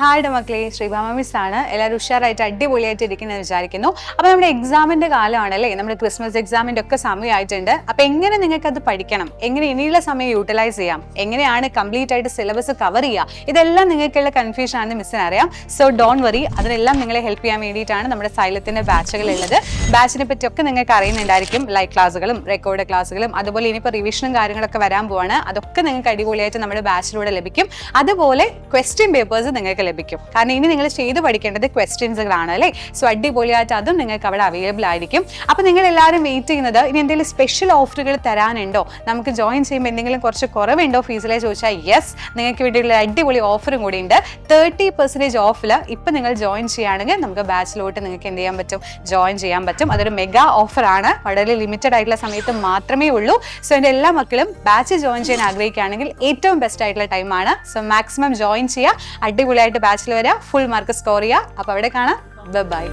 ഹായുടെ മക്കളെ, ശ്രീഭാമ മിസ് ആണ്. എല്ലാവരും ഉഷാറായിട്ട് അടിപൊളിയായിട്ട് ഇരിക്കുന്നതെന്ന് വിചാരിക്കുന്നു. അപ്പോൾ നമ്മുടെ എക്സാമിന്റെ കാലമാണല്ലേ, നമ്മുടെ ക്രിസ്മസ് എക്സാമിന്റെ ഒക്കെ സമയമായിട്ടുണ്ട്. അപ്പോൾ എങ്ങനെ നിങ്ങൾക്ക് അത് പഠിക്കണം, എങ്ങനെ ഇനിയുള്ള സമയം യൂട്ടിലൈസ് ചെയ്യാം, എങ്ങനെയാണ് കംപ്ലീറ്റ് ആയിട്ട് സിലബസ് കവർ ചെയ്യുക, ഇതെല്ലാം നിങ്ങൾക്കുള്ള കൺഫ്യൂഷൻ ആണെന്ന് മിസ്സിന് അറിയാം. സോ ഡോണ്ട് വറി, അതിനെല്ലാം നിങ്ങളെ ഹെൽപ്പ് ചെയ്യാൻ വേണ്ടിയിട്ടാണ് നമ്മുടെ സൈലത്തിന്റെ ബാച്ചുകളുള്ളത്. ബാച്ചിനെ പറ്റിയൊക്കെ നിങ്ങൾക്ക് അറിയുന്നുണ്ടായിരിക്കും. ലൈവ് ക്ലാസ്സുകളും റെക്കോർഡ് ക്ലാസ്സുകളും അതുപോലെ ഇനിയിപ്പോൾ റിവിഷനും കാര്യങ്ങളൊക്കെ വരാൻ പോവാണ്. അതൊക്കെ നിങ്ങൾക്ക് അടിപൊളിയായിട്ട് നമ്മുടെ ബാച്ചിലൂടെ ലഭിക്കും. അതുപോലെ ക്വസ്റ്റ്യൻ പേപ്പേഴ്സ് നിങ്ങൾക്ക് ലഭിക്കും. കാരണം ഇനി നിങ്ങൾ ചെയ്ത് പഠിക്കേണ്ടത് ക്വസ്റ്റ്യൻസുകളാണ് അല്ലേ. സോ അടിപൊളിയായിട്ട് അതും നിങ്ങൾക്ക് അവിടെ അവൈലബിൾ ആയിരിക്കും. അപ്പോൾ നിങ്ങൾ എല്ലാവരും വെയിറ്റ് ചെയ്യുന്നത് ഇനി എന്തെങ്കിലും സ്പെഷ്യൽ ഓഫറുകൾ തരാനുണ്ടോ, നമുക്ക് ജോയിൻ ചെയ്യുമ്പോൾ എന്തെങ്കിലും കുറച്ച് കുറവുണ്ടോ ഫീസിലെ ചോദിച്ചാൽ യെസ്, നിങ്ങൾക്ക് വേണ്ടിയുള്ള അടിപൊളി ഓഫറും കൂടി ഉണ്ട്. 30% ഓഫിൽ ഇപ്പം നിങ്ങൾ ജോയിൻ ചെയ്യുകയാണെങ്കിൽ നമുക്ക് ബാച്ചിലോട്ട് നിങ്ങൾക്ക് എന്ത് ചെയ്യാൻ പറ്റും, ജോയിൻ ചെയ്യാൻ പറ്റും. അതൊരു മെഗാ ഓഫറാണ്, വളരെ ലിമിറ്റഡ് ആയിട്ടുള്ള സമയത്ത് മാത്രമേ ഉള്ളൂ. സോ എൻ്റെ എല്ലാ മക്കളും ബാച്ച് ജോയിൻ ചെയ്യാൻ ആഗ്രഹിക്കുകയാണെങ്കിൽ ഏറ്റവും ബെസ്റ്റ് ആയിട്ടുള്ള ടൈമാണ്. സോ മാക്സിമം ജോയിൻ ചെയ്യുക, അടിപൊളിയായിട്ട് ബാച്ചിൽ വരിക, ഫുൾ മാർക്ക് സ്കോർ ചെയ്യുക. അപ്പോൾ അവിടെ കാണാം. ബൈ.